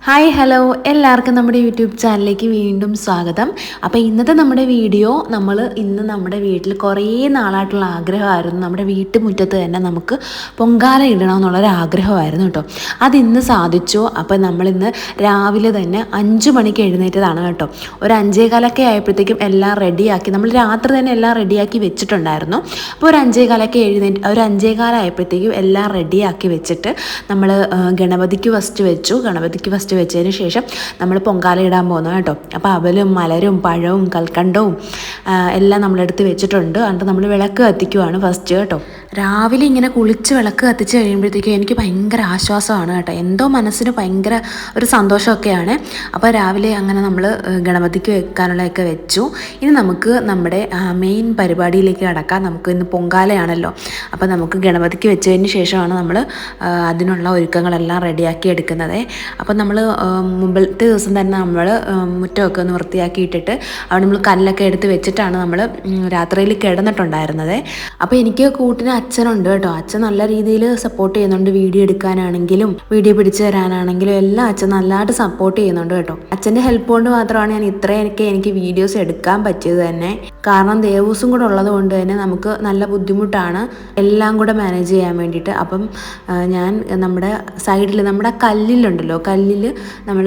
Hi hello എല്ലാവർക്കും നമ്മുടെ YouTube ചാനലിലേക്ക് വീണ്ടും സ്വാഗതം. അപ്പോൾ ഇന്നത്തെ നമ്മുടെ വീഡിയോ ഇന്ന് നമ്മുടെ വീട്ടിൽ കുറേ നാളായിട്ടുള്ള ആഗ്രഹമായിരുന്നു. നമ്മുടെ വീട്ടുമുറ്റത്ത് തന്നെ നമുക്ക് പൊങ്കാല ഇടണമെന്നുള്ളൊരു ആഗ്രഹമായിരുന്നു കേട്ടോ. അതിന്ന് സാധിച്ചു. അപ്പോൾ നമ്മളിന്ന് രാവിലെ തന്നെ 5 മണിക്ക് എഴുന്നേറ്റതാണ് കേട്ടോ. ഒരു 5:15 ആയപ്പോഴത്തേക്കും എല്ലാം റെഡിയാക്കി, നമ്മൾ രാത്രി തന്നെ എല്ലാം റെഡിയാക്കി വെച്ചിട്ടുണ്ടായിരുന്നു. അപ്പോൾ ഒരു 5:15 ആയപ്പോഴത്തേക്കും എല്ലാം റെഡിയാക്കി വെച്ചിട്ട് നമ്മൾ ഗണപതിക്ക് ഫസ്റ്റ് വെച്ചതിന് ശേഷം നമ്മൾ പൊങ്കാല ഇടാൻ പോകുന്നത് കേട്ടോ. അപ്പോൾ അവലും മലരും പഴവും കൽക്കണ്ടവും എല്ലാം നമ്മളെടുത്ത് വെച്ചിട്ടുണ്ട്. എന്നിട്ട് നമ്മൾ വിളക്ക് കത്തിക്കുവാണ് ഫസ്റ്റ് കേട്ടോ. രാവിലെ ഇങ്ങനെ കുളിച്ച് വിളക്ക് കത്തിച്ച് കഴിയുമ്പോഴത്തേക്കും എനിക്ക് ഭയങ്കര ആശ്വാസമാണ് കേട്ടോ. എന്തോ മനസ്സിന് ഭയങ്കര ഒരു സന്തോഷമൊക്കെയാണ്. അപ്പോൾ രാവിലെ അങ്ങനെ നമ്മൾ ഗണപതിക്ക് വെക്കാനുള്ളതൊക്കെ വെച്ചു. ഇനി നമുക്ക് നമ്മുടെ മെയിൻ പരിപാടിയിലേക്ക് കടക്കാം. നമുക്ക് ഇന്ന് പൊങ്കാലയാണല്ലോ. അപ്പോൾ നമുക്ക് ഗണപതിക്ക് വെച്ചതിന് ശേഷമാണ് നമ്മൾ അതിനുള്ള ഒരുക്കങ്ങളെല്ലാം റെഡിയാക്കി എടുക്കുന്നത്. അപ്പോൾ നമ്മൾ മുമ്പത്തെ ദിവസം തന്നെ നമ്മൾ മുറ്റമൊക്കെ ഒന്ന് വൃത്തിയാക്കിയിട്ടിട്ട് അവിടെ നമ്മൾ കല്ലൊക്കെ എടുത്ത് വെച്ചിട്ടാണ് നമ്മൾ രാത്രിയിൽ കിടന്നിട്ടുണ്ടായിരുന്നത്. അപ്പോൾ എനിക്ക് കൂട്ടിന് അച്ഛനുണ്ട് കേട്ടോ. അച്ഛൻ നല്ല രീതിയിൽ സപ്പോർട്ട് ചെയ്യുന്നുണ്ട്. വീഡിയോ എടുക്കാനാണെങ്കിലും വീഡിയോ പിടിച്ചു തരാനാണെങ്കിലും എല്ലാം അച്ഛൻ നല്ലതായിട്ട് സപ്പോർട്ട് ചെയ്യുന്നുണ്ട് കേട്ടോ. അച്ഛൻ്റെ ഹെൽപ്പ് കൊണ്ട് മാത്രമാണ് ഞാൻ ഇത്രയൊക്കെ എനിക്ക് വീഡിയോസ് എടുക്കാൻ പറ്റിയത് തന്നെ. കാരണം ദേവൂസും കൂടെ ഉള്ളത് കൊണ്ട് തന്നെ നമുക്ക് നല്ല ബുദ്ധിമുട്ടാണ് എല്ലാം കൂടെ മാനേജ് ചെയ്യാൻ വേണ്ടിയിട്ട്. അപ്പം ഞാൻ നമ്മുടെ സൈഡിൽ നമ്മുടെ കല്ലിലുണ്ടല്ലോ, കല്ലിൽ നമ്മൾ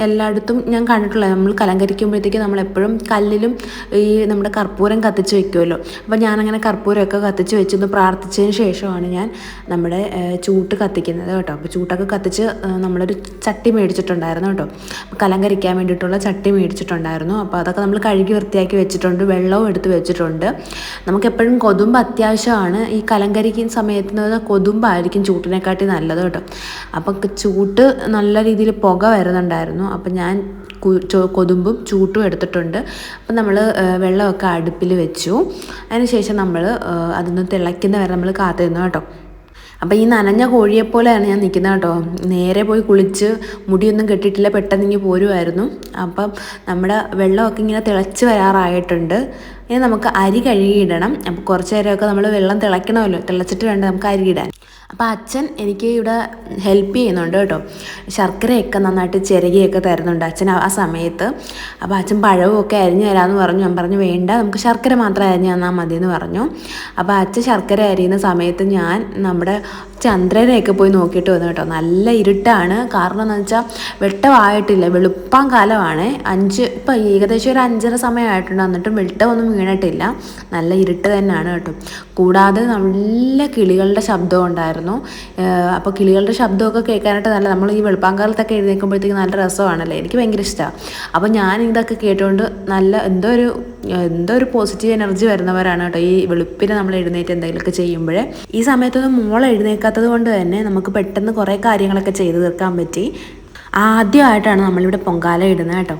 എല്ലായിടത്തും ഞാൻ കണ്ടിട്ടുള്ളത്, നമ്മൾ കലങ്കരിക്കുമ്പോഴത്തേക്കും നമ്മളെപ്പോഴും കല്ലിലും ഈ നമ്മുടെ കർപ്പൂരം കത്തിച്ച് വെക്കുമല്ലോ. അപ്പോൾ ഞാനങ്ങനെ കർപ്പൂരമൊക്കെ കത്തിച്ച് വെച്ചൊന്ന് പ്രാർത്ഥിച്ചതിന് ശേഷമാണ് ഞാൻ നമ്മുടെ ചൂട്ട് കത്തിക്കുന്നത് കേട്ടോ. അപ്പോൾ ചൂട്ടൊക്കെ കത്തിച്ച് നമ്മളൊരു ചട്ടി മേടിച്ചിട്ടുണ്ടായിരുന്നു കേട്ടോ. കലങ്കരിക്കാൻ വേണ്ടിയിട്ടുള്ള ചട്ടി മേടിച്ചിട്ടുണ്ടായിരുന്നു. അപ്പോൾ അതൊക്കെ നമ്മൾ കഴുകി വൃത്തിയാക്കി വെച്ചിട്ടുണ്ട്. വെള്ളവും എടുത്ത് വെച്ചിട്ടുണ്ട്. നമുക്കെപ്പോഴും കൊതുമ്പ് അത്യാവശ്യമാണ്. ഈ കലങ്കരിക്കുന്ന സമയത്ത് കൊതുമ്പായിരിക്കും ചൂട്ടിനെക്കാട്ടി നല്ലത് കേട്ടോ. അപ്പോൾ ചൂട്ട് നല്ല രീതിയിൽ പുക വരുന്നുണ്ടായിരുന്നു. അപ്പം ഞാൻ കൊതുമ്പും ചൂട്ടും എടുത്തിട്ടുണ്ട്. അപ്പം നമ്മൾ വെള്ളമൊക്കെ അടുപ്പിൽ വെച്ചു. അതിനുശേഷം നമ്മൾ അതൊന്ന് തിളയ്ക്കുന്ന വരെ നമ്മൾ കാത്തിരുന്നു കേട്ടോ. അപ്പോൾ ഈ നനഞ്ഞ കോഴിയെപ്പോലെയാണ് ഞാൻ നിൽക്കുന്നത് കേട്ടോ. നേരെ പോയി കുളിച്ച് മുടിയൊന്നും കെട്ടിയിട്ടില്ല, പെട്ടെന്ന് ഇങ്ങനെ പോരുമായിരുന്നു. അപ്പം നമ്മുടെ വെള്ളമൊക്കെ ഇങ്ങനെ തിളച്ച് വരാറായിട്ടുണ്ട്. ഇനി നമുക്ക് അരി കഴുകിയിടണം. അപ്പോൾ കുറച്ച് നേരമൊക്കെ നമ്മൾ വെള്ളം തിളയ്ക്കണമല്ലോ, തിളച്ചിട്ട് വേണ്ട നമുക്ക് അരി ഇടാൻ. അപ്പോൾ അച്ഛൻ എനിക്ക് ഇവിടെ ഹെൽപ്പ് ചെയ്യുന്നുണ്ട് കേട്ടോ. ശർക്കരയൊക്കെ നന്നായിട്ട് ചിരകിയൊക്കെ തരുന്നുണ്ട് അച്ഛൻ ആ സമയത്ത്. അപ്പോൾ അച്ഛൻ പഴവുമൊക്കെ അരിഞ്ഞ് തരാമെന്ന് പറഞ്ഞു. ഞാൻ പറഞ്ഞു വേണ്ട, നമുക്ക് ശർക്കര മാത്രം അരിഞ്ഞ് തന്നാൽ മതി എന്ന് പറഞ്ഞു. അപ്പോൾ അച്ഛൻ ശർക്കര അരിയുന്ന സമയത്ത് ഞാൻ നമ്മുടെ ചന്ദ്രനെയൊക്കെ പോയി നോക്കിയിട്ട് വന്നു കേട്ടോ. നല്ല ഇരുട്ടാണ്. കാരണം എന്ന് വെച്ചാൽ വെട്ടമായിട്ടില്ല, വെളുപ്പാൻ കാലമാണ്. ഇപ്പോൾ ഏകദേശം ഒരു 5:30 സമയമായിട്ടുണ്ട്. എന്നിട്ടും വെട്ടമൊന്നും വീണിട്ടില്ല. നല്ല ഇരുട്ട് തന്നെയാണ് കേട്ടോ. കൂടാതെ നല്ല കിളികളുടെ ശബ്ദം ഉണ്ടായിരുന്നു. അപ്പോൾ കിളികളുടെ ശബ്ദമൊക്കെ കേൾക്കാനായിട്ട് നമ്മൾ ഈ വെളുപ്പാങ്കാലത്തൊക്കെ എഴുന്നേൽക്കുമ്പോഴത്തേക്ക് നല്ല രസമാണല്ലേ. എനിക്ക് ഭയങ്കര ഇഷ്ടമാണ്. അപ്പോൾ ഞാൻ ഇതൊക്കെ കേട്ടുകൊണ്ട് നല്ല എന്തോ ഒരു പോസിറ്റീവ് എനർജി വരുന്നവരാണ് കേട്ടോ ഈ വെളുപ്പിന് നമ്മൾ എഴുന്നേറ്റ് എന്തെങ്കിലുമൊക്കെ ചെയ്യുമ്പോഴേ. ഈ സമയത്തൊന്നും മോൾ എഴുന്നേൽക്കാത്തത് കൊണ്ട് തന്നെ നമുക്ക് പെട്ടെന്ന് കുറേ കാര്യങ്ങളൊക്കെ ചെയ്തു തീർക്കാൻ പറ്റി. ആദ്യമായിട്ടാണ് നമ്മളിവിടെ പൊങ്കാല ഇടുന്നത് കേട്ടോ.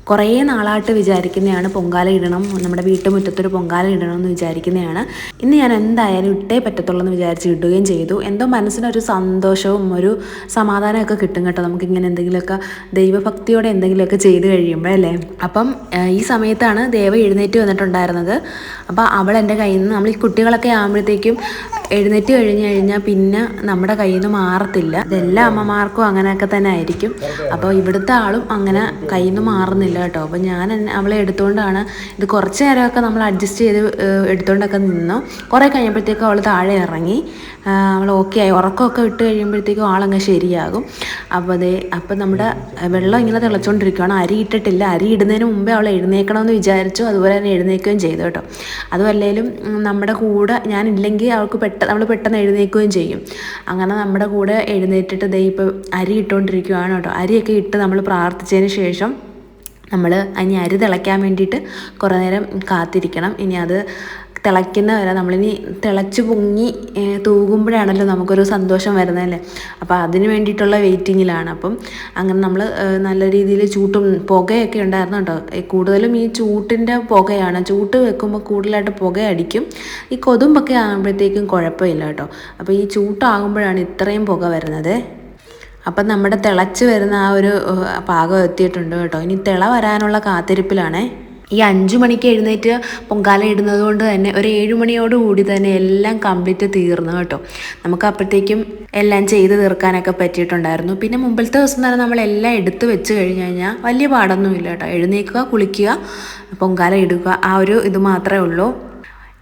കുറേ നാളായിട്ട് വിചാരിക്കുന്നതാണ് പൊങ്കാല ഇടണം, നമ്മുടെ വീട്ടുമുറ്റത്തൊരു പൊങ്കാല ഇടണം എന്ന് വിചാരിക്കുന്നതാണ്. ഇന്ന് ഞാൻ എന്തായാലും ഇട്ടേ പറ്റത്തുള്ളൂ എന്ന് വിചാരിച്ച് ഇടുകയും ചെയ്തു. എന്തോ മനസ്സിനൊരു സന്തോഷവും ഒരു സമാധാനമൊക്കെ കിട്ടും കേട്ടോ, നമുക്കിങ്ങനെ എന്തെങ്കിലുമൊക്കെ ദൈവഭക്തിയോടെ എന്തെങ്കിലുമൊക്കെ ചെയ്ത് കഴിയുമ്പോഴല്ലേ. അപ്പം ഈ സമയത്താണ് ദേവ എഴുന്നേറ്റ് വന്നിട്ടുണ്ടായിരുന്നത്. അപ്പോൾ അവൾ എൻ്റെ കയ്യിൽ നിന്ന്, നമ്മൾ ഈ കുട്ടികളൊക്കെ ആകുമ്പോഴത്തേക്കും എഴുന്നേറ്റ് കഴിഞ്ഞാൽ പിന്നെ നമ്മുടെ കയ്യിൽ നിന്ന് മാറത്തില്ല. ഇതെല്ലാ അമ്മമാർക്കും അങ്ങനെയൊക്കെ തന്നെ ആയിരിക്കും. അപ്പോൾ ഇവിടുത്തെ ആളും അങ്ങനെ കയ്യിൽ നിന്ന് മാറുന്നില്ല കേട്ടോ. അപ്പോൾ ഞാൻ അവളെ എടുത്തുകൊണ്ടാണ് ഇത് കുറച്ച് നേരമൊക്കെ നമ്മൾ അഡ്ജസ്റ്റ് ചെയ്ത് എടുത്തുകൊണ്ടൊക്കെ നിന്നു. കുറേ കഴിഞ്ഞപ്പോഴത്തേക്കും അവൾ താഴെ ഇറങ്ങി. അവൾ ഓക്കെ ആയി. ഉറക്കമൊക്കെ വിട്ട് കഴിയുമ്പോഴത്തേക്കും ആളങ്ങ് ശരിയാകും. അപ്പോൾ നമ്മുടെ വെള്ളം ഇങ്ങനെ തിളച്ചുകൊണ്ടിരിക്കുകയാണ്. അരി ഇട്ടിട്ടില്ല. അരി ഇടുന്നതിന് മുമ്പേ അവൾ എഴുന്നേക്കണമെന്ന് വിചാരിച്ചു. അതുപോലെ തന്നെ എഴുന്നേൽക്കുകയും ചെയ്തു കേട്ടോ. അതുമല്ലേലും നമ്മുടെ കൂടെ ഞാനില്ലെങ്കിൽ അവൾ പെട്ടെന്ന് എഴുന്നേൽക്കുകയും ചെയ്യും. അങ്ങനെ നമ്മുടെ കൂടെ എഴുന്നേറ്റിട്ട് ഇപ്പോൾ അരി ഇട്ടുകൊണ്ടിരിക്കുകയാണ് കേട്ടോ. അരിയൊക്കെ ഇട്ട് നമ്മൾ പ്രാർത്ഥിച്ചതിന് ശേഷം നമ്മൾ ഇനി അരി തിളയ്ക്കാൻ വേണ്ടിയിട്ട് കുറേ നേരം കാത്തിരിക്കണം. ഇനി അത് തിളയ്ക്കുന്ന വരെ നമ്മളിനി തിളച്ച് പൊങ്ങി തൂകുമ്പോഴാണല്ലോ നമുക്കൊരു സന്തോഷം വരുന്നതല്ലേ. അപ്പോൾ അതിന് വേണ്ടിയിട്ടുള്ള വെയിറ്റിങ്ങിലാണ്. അപ്പം അങ്ങനെ നമ്മൾ നല്ല രീതിയിൽ ചൂട്ടും പുകയൊക്കെ ഉണ്ടായിരുന്നു കേട്ടോ. കൂടുതലും ഈ ചൂട്ടിൻ്റെ പുകയാണ്. ചൂട്ട് വെക്കുമ്പോൾ കൂടുതലായിട്ട് പുക അടിക്കും. ഈ കൊതുമ്പൊക്കെ ആകുമ്പോഴത്തേക്കും കുഴപ്പമില്ല കേട്ടോ. അപ്പോൾ ഈ ചൂട്ടാകുമ്പോഴാണ് ഇത്രയും പുക വരുന്നത്. അപ്പം നമ്മുടെ തിളച്ച് വരുന്ന ആ ഒരു പാകം എത്തിയിട്ടുണ്ട് കേട്ടോ. ഇനി തിള വരാനുള്ള കാത്തിരിപ്പിലാണേ. ഈ 5 മണിക്ക് എഴുന്നേറ്റ് പൊങ്കാല ഇടുന്നത് കൊണ്ട് തന്നെ ഒരു 7 മണിയോട് കൂടി തന്നെ എല്ലാം കംപ്ലീറ്റ് തീർന്നു കേട്ടോ. നമുക്ക് അപ്പോഴത്തേക്കും എല്ലാം ചെയ്ത് തീർക്കാനൊക്കെ പറ്റിയിട്ടുണ്ടായിരുന്നു. പിന്നെ മുമ്പിലത്തെ ദിവസം തന്നെ നമ്മളെല്ലാം എടുത്ത് വെച്ച് കഴിഞ്ഞ് കഴിഞ്ഞാൽ വലിയ പാടൊന്നുമില്ല കേട്ടോ. എഴുന്നേൽക്കുക, കുളിക്കുക, പൊങ്കാല ഇടുക, ആ ഒരു ഇത് മാത്രമേ ഉള്ളൂ.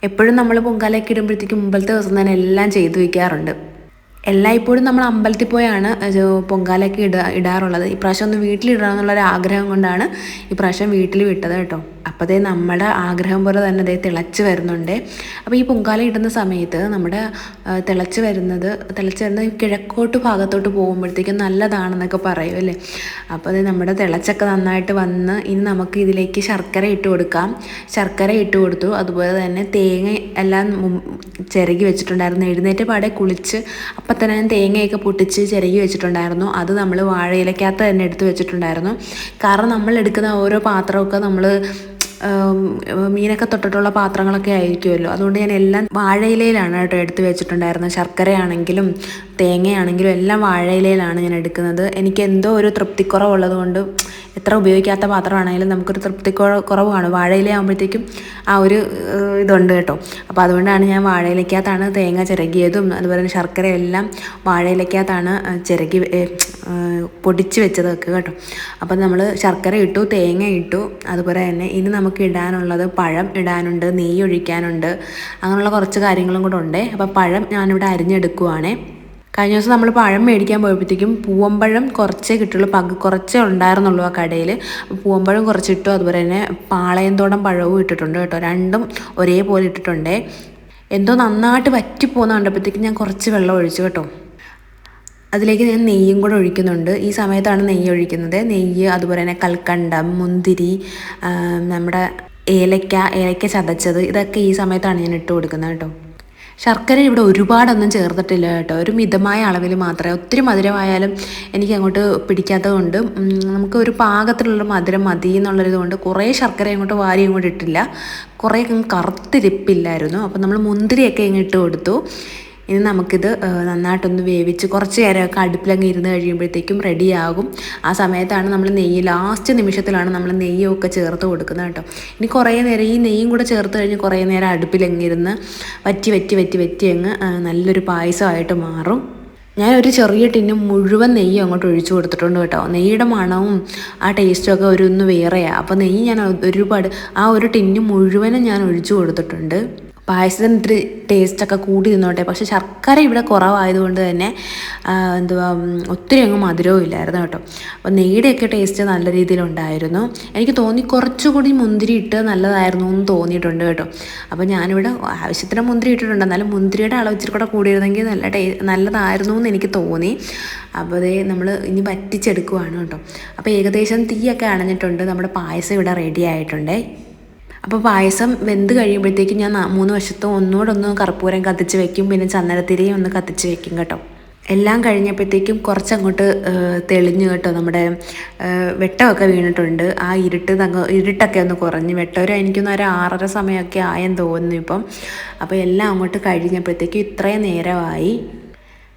എപ്പോഴും നമ്മൾ പൊങ്കാലയൊക്കെ ഇടുമ്പോഴത്തേക്കും മുമ്പിലത്തെ ദിവസം തന്നെ എല്ലാം ചെയ്തു വയ്ക്കാറുണ്ട്. എല്ലായ്പ്പോഴും നമ്മൾ അമ്പലത്തിൽ പോയാണ് പൊങ്കാലയൊക്കെ ഇടാറുള്ളത്. ഇപ്രാവശ്യം ഒന്ന് വീട്ടിലിടണം എന്നുള്ളൊരു ആഗ്രഹം കൊണ്ടാണ് ഇപ്രാവശ്യം വീട്ടിൽ വിട്ടത് കേട്ടോ. അപ്പോൾ അതേ നമ്മുടെ ആഗ്രഹം പോലെ തന്നെ അതേ തിളച്ച് വരുന്നുണ്ട്. അപ്പോൾ ഈ പൊങ്കാല ഇടുന്ന സമയത്ത് നമ്മുടെ തിളച്ച് വരുന്നത് കിഴക്കോട്ട് ഭാഗത്തോട്ട് പോകുമ്പോഴത്തേക്കും നല്ലതാണെന്നൊക്കെ പറയും അല്ലേ. അപ്പോൾ അത് നമ്മുടെ തിളച്ചൊക്കെ നന്നായിട്ട് വന്ന് ഇനി നമുക്ക് ഇതിലേക്ക് ശർക്കര ഇട്ട് കൊടുക്കാം. ശർക്കര ഇട്ട് കൊടുത്തു. അതുപോലെ തന്നെ തേങ്ങ എല്ലാം ചിരകി വെച്ചിട്ടുണ്ടായിരുന്നു. എഴുന്നേറ്റ് പാടെ കുളിച്ച് അപ്പം തന്നെ ഞാൻ തേങ്ങയൊക്കെ പൊട്ടിച്ച് ചിരകി വെച്ചിട്ടുണ്ടായിരുന്നു. അത് നമ്മൾ വാഴയിലക്കകത്ത് തന്നെ എടുത്ത് വെച്ചിട്ടുണ്ടായിരുന്നു. കാരണം നമ്മൾ എടുക്കുന്ന ഓരോ പാത്രമൊക്കെ നമ്മൾ മീനൊക്കെ തൊട്ടിട്ടുള്ള പാത്രങ്ങളൊക്കെ ആയിരിക്കുമല്ലോ. അതുകൊണ്ട് ഞാൻ എല്ലാം വാഴയിലയിലാണ് കേട്ടോ എടുത്ത് വെച്ചിട്ടുണ്ടായിരുന്നത്. ശർക്കരയാണെങ്കിലും തേങ്ങയാണെങ്കിലും എല്ലാം വാഴയിലയിലാണ് ഞാൻ എടുക്കുന്നത്. എനിക്ക് എന്തോ ഒരു തൃപ്തിക്കുറവുള്ളത് കൊണ്ട് എത്ര ഉപയോഗിക്കാത്ത പാത്രമാണെങ്കിലും നമുക്കൊരു കുറവ് കാണും. വാഴയില ആകുമ്പോഴത്തേക്കും ആ ഒരു ഇതുണ്ട് കേട്ടോ. അപ്പോൾ അതുകൊണ്ടാണ് ഞാൻ വാഴയിലക്കകത്താണ് തേങ്ങ ചിരകിയതും അതുപോലെ തന്നെ ശർക്കരയെല്ലാം വാഴയിലക്കകത്താണ് ചിരകി പൊടിച്ച് വെച്ചതൊക്കെ കേട്ടോ. അപ്പോൾ നമ്മൾ ശർക്കര ഇട്ടു, തേങ്ങ ഇട്ടു. അതുപോലെ തന്നെ ഇനി നമുക്ക് ഇടാനുള്ളത് പഴം ഇടാനുണ്ട്, നെയ്യ് ഒഴിക്കാനുണ്ട്, അങ്ങനെയുള്ള കുറച്ച് കാര്യങ്ങളും കൂടെ ഉണ്ട്. അപ്പോൾ പഴം ഞാനിവിടെ അരിഞ്ഞെടുക്കുവാണേ. കഴിഞ്ഞ ദിവസം നമ്മൾ പഴം മേടിക്കാൻ പോയപ്പോഴത്തേക്കും പൂവമ്പഴം കുറച്ചേ കിട്ടുള്ളൂ, കുറച്ചേ ഉണ്ടായിരുന്നുള്ളൂ ആ കടയിൽ. പൂവമ്പഴം കുറച്ചിട്ടു. അതുപോലെ തന്നെ പാളയന്തോടൻ പഴവും ഇട്ടിട്ടുണ്ട് കേട്ടോ. രണ്ടും ഒരേപോലെ ഇട്ടിട്ടുണ്ടേ. എന്തോ നന്നായിട്ട് വറ്റിപ്പോകുന്ന കണ്ടപ്പോഴത്തേക്കും ഞാൻ കുറച്ച് വെള്ളം ഒഴിച്ചു കേട്ടോ. അതിലേക്ക് ഞാൻ നെയ്യും കൂടെ ഒഴിക്കുന്നുണ്ട്. ഈ സമയത്താണ് നെയ്യ് ഒഴിക്കുന്നത്. നെയ്യ്, അതുപോലെ തന്നെ കൽക്കണ്ടം, മുന്തിരി, നമ്മുടെ ഏലക്ക ചതച്ചത്, ഇതൊക്കെ ഈ സമയത്താണ് ഞാൻ ഇട്ട് കൊടുക്കുന്നത് കേട്ടോ. ശർക്കര ഇവിടെ ഒരുപാടൊന്നും ചേർത്തിട്ടില്ല കേട്ടോ. ഒരു മിതമായ അളവിൽ മാത്രമേ. ഒത്തിരി മധുരമായാലും എനിക്ക് അങ്ങോട്ട് പിടിക്കാത്തത് കൊണ്ട് നമുക്ക് ഒരു പാകത്തിലുള്ള മധുരം മതി എന്നുള്ളൊരിത് കൊണ്ട് കുറേ ശർക്കര അങ്ങോട്ട് വാരി അങ്ങോട്ട് ഇട്ടില്ല. കുറേ കറുത്തിരിപ്പില്ലായിരുന്നു. അപ്പോൾ നമ്മൾ മുന്തിരിയൊക്കെ ഇങ്ങ് ഇട്ട് കൊടുത്തു. ഇനി നമുക്കിത് നന്നായിട്ടൊന്ന് വേവിച്ച് കുറച്ച് നേരമൊക്കെ അടുപ്പിലങ്ങ് ഇരുന്ന് കഴിയുമ്പോഴത്തേക്കും റെഡിയാകും. ആ സമയത്താണ് നമ്മൾ ലാസ്റ്റ് നിമിഷത്തിലാണ് നമ്മൾ നെയ്യൊക്കെ ചേർത്ത് കൊടുക്കുന്നത് കേട്ടോ. ഇനി കുറേ നേരം ഈ നെയ്യും കൂടെ ചേർത്ത് കഴിഞ്ഞ് കുറേ നേരം അടുപ്പിലങ്ങിരുന്ന് വറ്റി അങ്ങ് നല്ലൊരു പായസമായിട്ട് മാറും. ഞാനൊരു ചെറിയ ടിന്ന് മുഴുവൻ നെയ്യ് അങ്ങോട്ട് ഒഴിച്ചു കൊടുത്തിട്ടുണ്ട് കേട്ടോ. നെയ്യുടെ മണവും ആ ടേസ്റ്റും ഒക്കെ ഒന്ന് വേറെയാണ്. അപ്പോൾ നെയ്യ് ഞാൻ ഒരുപാട് ആ ഒരു ടിന്ന് മുഴുവനും ഞാൻ ഒഴിച്ചു കൊടുത്തിട്ടുണ്ട്. പായസത്തിന് ഇത്തിരി ടേസ്റ്റൊക്കെ കൂടി നിന്നോട്ടെ. പക്ഷേ ശർക്കര ഇവിടെ കുറവായതുകൊണ്ട് തന്നെ ഒത്തിരി അങ്ങ് മധുരവും ഇല്ലായിരുന്നു കേട്ടോ. അപ്പോൾ നെയ്യുടെയൊക്കെ ടേസ്റ്റ് നല്ല രീതിയിലുണ്ടായിരുന്നു. എനിക്ക് തോന്നി കുറച്ചുകൂടി മുന്തിരി ഇട്ട് നല്ലതായിരുന്നു എന്ന് തോന്നിയിട്ടുണ്ട് കേട്ടോ. അപ്പോൾ ഞാനിവിടെ ആവശ്യത്തിന് മുന്തിരി ഇട്ടിട്ടുണ്ട്. എന്നാലും മുന്തിരിയുടെ അളവ് ഇച്ചിരി കൂടെ കൂടിയിരുന്നെങ്കിൽ നല്ലതായിരുന്നു എന്ന് എനിക്ക് തോന്നി. അപ്പോൾ അതേ നമ്മൾ ഇനി വറ്റിച്ചെടുക്കുവാണ് കേട്ടോ. അപ്പോൾ ഏകദേശം തീയൊക്കെ അണഞ്ഞിട്ടുണ്ട്. നമ്മുടെ പായസം ഇവിടെ റെഡി ആയിട്ടുണ്ട്. അപ്പോൾ പായസം വെന്ത് കഴിയുമ്പോഴത്തേക്കും ഞാൻ 3 വശത്തും ഒന്നുകൂടെ കർപ്പൂരം കത്തിച്ച് വെക്കും. പിന്നെ ചന്ദനത്തിരിയും ഒന്ന് കത്തിച്ച് വെക്കും കേട്ടോ. എല്ലാം കഴിഞ്ഞപ്പോഴത്തേക്കും കുറച്ചങ്ങോട്ട് തെളിഞ്ഞു കേട്ടോ. നമ്മുടെ വെട്ടമൊക്കെ വീണിട്ടുണ്ട്. ആ ഇരുട്ടൊക്കെ ഒന്ന് കുറഞ്ഞ് എനിക്കൊന്ന് ഒരു 6:30 സമയമൊക്കെ ആയെന്ന് തോന്നുന്നു ഇപ്പം. അപ്പോൾ എല്ലാം അങ്ങോട്ട് കഴിഞ്ഞപ്പോഴത്തേക്കും ഇത്രയും നേരമായി.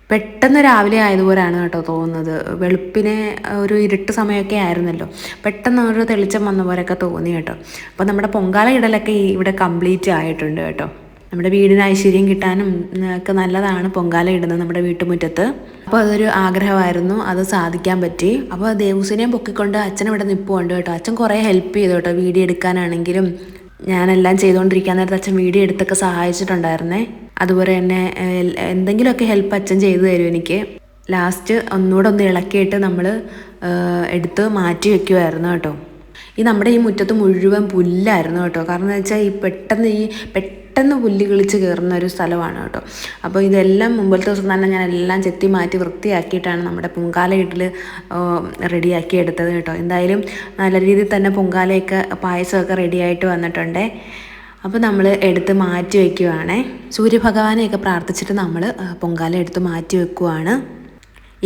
പെട്ടെന്ന് രാവിലെ ആയതുപോലെയാണ് കേട്ടോ തോന്നുന്നത്. വെളുപ്പിനെ ഒരു ഇരുട്ട് സമയമൊക്കെ ആയിരുന്നല്ലോ. പെട്ടെന്ന് ഒരു തെളിച്ചം വന്ന പോലെയൊക്കെ തോന്നി കേട്ടോ. അപ്പോൾ നമ്മുടെ പൊങ്കാല ഇടലൊക്കെ ഇവിടെ കംപ്ലീറ്റ് ആയിട്ടുണ്ട് കേട്ടോ. നമ്മുടെ വീടിന് ഐശ്വര്യം കിട്ടാനും ഒക്കെ നല്ലതാണ് പൊങ്കാല ഇടുന്നത് നമ്മുടെ വീട്ടുമുറ്റത്ത്. അപ്പോൾ അതൊരു ആഗ്രഹമായിരുന്നു, അത് സാധിക്കാൻ പറ്റി. അപ്പോൾ ദേവൂസിനെയും പൊക്കിക്കൊണ്ട് അച്ഛൻ ഇവിടെ നിൽപ്പുണ്ട് കേട്ടോ. അച്ഛൻ കുറേ ഹെൽപ്പ് ചെയ്തു കേട്ടോ. വീഡിയോ എടുക്കാനാണെങ്കിലും ഞാനെല്ലാം ചെയ്തുകൊണ്ടിരിക്കാൻ നേരത്തെ അച്ഛൻ വീഡിയോ എടുത്തൊക്കെ സഹായിച്ചിട്ടുണ്ടായിരുന്നേ. അതുപോലെ തന്നെ എന്തെങ്കിലുമൊക്കെ ഹെൽപ്പ് അച്ഛൻ ചെയ്തു തരും എനിക്ക്. ലാസ്റ്റ് ഒന്നുകൂടെ ഇളക്കിയിട്ട് നമ്മൾ എടുത്ത് മാറ്റി വെക്കുമായിരുന്നു കേട്ടോ. നമ്മുടെ ഈ മുറ്റത്ത് മുഴുവൻ പുല്ലായിരുന്നു കേട്ടോ. കാരണം എന്ന് വെച്ചാൽ പെട്ടെന്ന് പുല്ല് കിളിച്ച് കയറുന്ന ഒരു സ്ഥലമാണ് കേട്ടോ. അപ്പോൾ ഇതെല്ലാം മുമ്പത്തെ ദിവസം തന്നെ ഞാൻ എല്ലാം ചെത്തി മാറ്റി വൃത്തിയാക്കിയിട്ടാണ് നമ്മുടെ പൊങ്കാല ഇഡൽ റെഡിയാക്കി എടുത്തത് കേട്ടോ. എന്തായാലും നല്ല രീതിയിൽ തന്നെ പൊങ്കാലയൊക്കെ പായസമൊക്കെ റെഡിയായിട്ട് വന്നിട്ടുണ്ടേ. അപ്പോൾ നമ്മൾ എടുത്ത് മാറ്റി വയ്ക്കുവാണേ. സൂര്യഭഗവാനെയൊക്കെ പ്രാർത്ഥിച്ചിട്ട് നമ്മൾ പൊങ്കാല എടുത്ത് മാറ്റി വെക്കുവാണ്.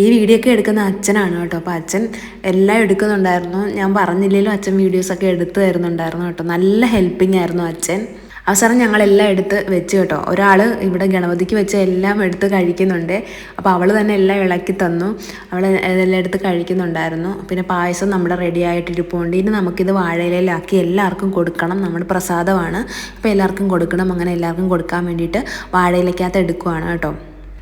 ഈ വീഡിയോ ഒക്കെ എടുക്കുന്ന അച്ഛനാണ് കേട്ടോ. അപ്പോൾ അച്ഛൻ എല്ലാം എടുക്കുന്നുണ്ടായിരുന്നു. ഞാൻ പറഞ്ഞില്ലെങ്കിലും അച്ഛൻ വീഡിയോസൊക്കെ എടുത്ത് തരുന്നുണ്ടായിരുന്നു കേട്ടോ. നല്ല ഹെൽപ്പിംഗ് ആയിരുന്നു അച്ഛൻ. അവസാനം ഞങ്ങളെല്ലാം എടുത്ത് വെച്ച് കേട്ടോ. ഒരാൾ ഇവിടെ ഗണപതിക്ക് വെച്ച എല്ലാം എടുത്ത് കഴിക്കുന്നുണ്ട്. അപ്പോൾ അവൾ തന്നെ എല്ലാം ഇളക്കി തന്നു. അവൾ ഇതെല്ലാം എടുത്ത് കഴിക്കുന്നുണ്ടായിരുന്നു. പിന്നെ പായസം നമ്മുടെ റെഡി ആയിട്ടിരിപ്പുണ്ട്. ഇനി നമുക്കിത് വാഴയിലാക്കി എല്ലാവർക്കും കൊടുക്കണം. നമ്മുടെ പ്രസാദമാണ്, അപ്പോൾ എല്ലാവർക്കും കൊടുക്കണം. അങ്ങനെ എല്ലാവർക്കും കൊടുക്കാൻ വേണ്ടിയിട്ട് വാഴയിലേക്കകത്ത് എടുക്കുവാണ് കേട്ടോ.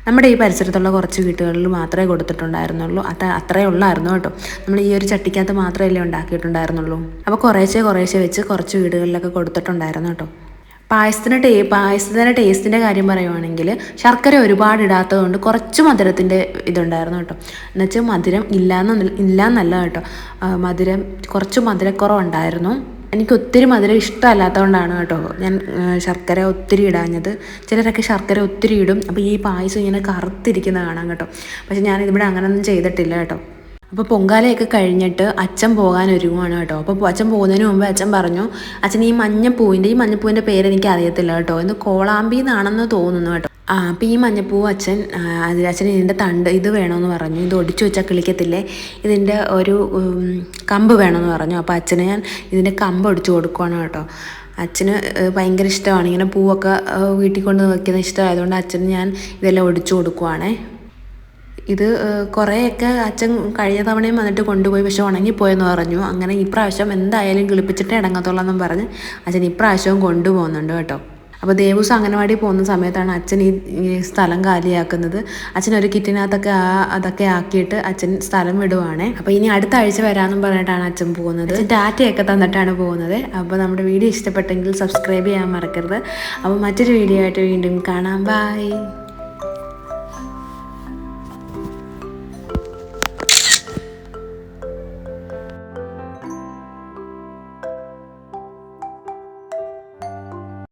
നമ്മുടെ ഈ പരിസരത്തുള്ള കുറച്ച് വീട്ടുകളിൽ മാത്രമേ കൊടുത്തിട്ടുണ്ടായിരുന്നുള്ളൂ. അത്രേ ഉള്ളായിരുന്നു കേട്ടോ. നമ്മൾ ഈ ഒരു ചട്ടിക്കകത്ത് മാത്രമല്ലേ ഉണ്ടാക്കിയിട്ടുണ്ടായിരുന്നുള്ളൂ. അപ്പോൾ കുറേശ്ശെ വെച്ച് കുറച്ച് വീടുകളിലൊക്കെ കൊടുത്തിട്ടുണ്ടായിരുന്നു കേട്ടോ. പായസത്തിൻ്റെ ടേസ്റ്റിൻ്റെ കാര്യം പറയുവാണെങ്കിൽ ശർക്കര ഒരുപാട് ഇടാത്തതുകൊണ്ട് കുറച്ച് മധുരത്തിൻ്റെ ഇതുണ്ടായിരുന്നു കേട്ടോ. എന്നുവെച്ചാൽ മധുരം ഇല്ലയെന്നല്ല കേട്ടോ, മധുരം കുറച്ച് മധുരക്കുറവുണ്ടായിരുന്നു. എനിക്ക് ഒത്തിരി മധുരം ഇഷ്ടമല്ലാത്തതുകൊണ്ടാണ് കേട്ടോ ഞാൻ ശർക്കര ഒത്തിരി ഇടാഞ്ഞത്. ചിലരൊക്കെ ശർക്കര ഒത്തിരി ഇടും. അപ്പോൾ ഈ പായസം ഇങ്ങനെ കറുത്തിരിക്കുന്ന കാണാം കേട്ടോ. പക്ഷെ ഞാനിതിവിടെ അങ്ങനെയൊന്നും ചെയ്തിട്ടില്ല കേട്ടോ. അപ്പോൾ പൊങ്കാലയൊക്കെ കഴിഞ്ഞിട്ട് അച്ഛൻ പോകാൻ ഒരുങ്ങുവാണ് കേട്ടോ. അപ്പോൾ അച്ഛൻ പോകുന്നതിന് മുമ്പ് അച്ഛൻ പറഞ്ഞു, അച്ഛൻ ഈ മഞ്ഞപ്പൂവിൻ്റെ പേരെനിക്ക് അറിയത്തില്ല കേട്ടോ, ഇന്ന് കോളാമ്പി എന്നാണെന്ന് തോന്നുന്നു കേട്ടോ. അപ്പോൾ ഈ മഞ്ഞപ്പൂ അച്ഛൻ ഇതിൻ്റെ തണ്ട് ഇത് വേണമെന്ന് പറഞ്ഞു. ഇത് ഒടിച്ചു വെച്ചാൽ കിളിക്കത്തില്ലേ, ഇതിൻ്റെ ഒരു കമ്പ് വേണമെന്ന് പറഞ്ഞു. അപ്പോൾ അച്ഛന് ഞാൻ ഇതിൻ്റെ കമ്പ് ഒടിച്ചു കൊടുക്കുവാണ് കേട്ടോ. അച്ഛന് ഭയങ്കര ഇഷ്ടമാണ് ഇങ്ങനെ പൂവൊക്കെ വീട്ടിൽ കൊണ്ട് വയ്ക്കുന്ന ഇഷ്ടമായതുകൊണ്ട് അച്ഛന് ഞാൻ ഇതെല്ലാം ഒടിച്ചു കൊടുക്കുവാണേ. ഇത് കുറേയൊക്കെ അച്ഛൻ കഴിഞ്ഞ തവണയും വന്നിട്ട് കൊണ്ടുപോയി, പക്ഷെ ഉണങ്ങിപ്പോയെന്ന് പറഞ്ഞു. അങ്ങനെ ഇപ്രാവശ്യം എന്തായാലും കിളിപ്പിച്ചിട്ടേ ഇടങ്ങത്തുള്ളൂ എന്നും പറഞ്ഞ് അച്ഛൻ ഇപ്രാവശ്യവും കൊണ്ടുപോകുന്നുണ്ട് കേട്ടോ. അപ്പോൾ ദേവൂസ് അംഗനവാടി പോകുന്ന സമയത്താണ് അച്ഛൻ ഈ സ്ഥലം കാലിയാക്കുന്നത്. അച്ഛനൊരു കിറ്റിനകത്തൊക്കെ അതൊക്കെ ആക്കിയിട്ട് അച്ഛൻ സ്ഥലം വിടുവാണേ. അപ്പോൾ ഇനി അടുത്ത ആഴ്ച വരാമെന്നും പറഞ്ഞിട്ടാണ് അച്ഛൻ പോകുന്നത്. ടാറ്റയൊക്കെ തന്നിട്ടാണ് പോകുന്നത്. അപ്പോൾ നമ്മുടെ വീഡിയോ ഇഷ്ടപ്പെട്ടെങ്കിൽ സബ്സ്ക്രൈബ് ചെയ്യാൻ മറക്കരുത്. അപ്പോൾ മറ്റൊരു വീഡിയോ ആയിട്ട് വീണ്ടും കാണാം. ബൈ.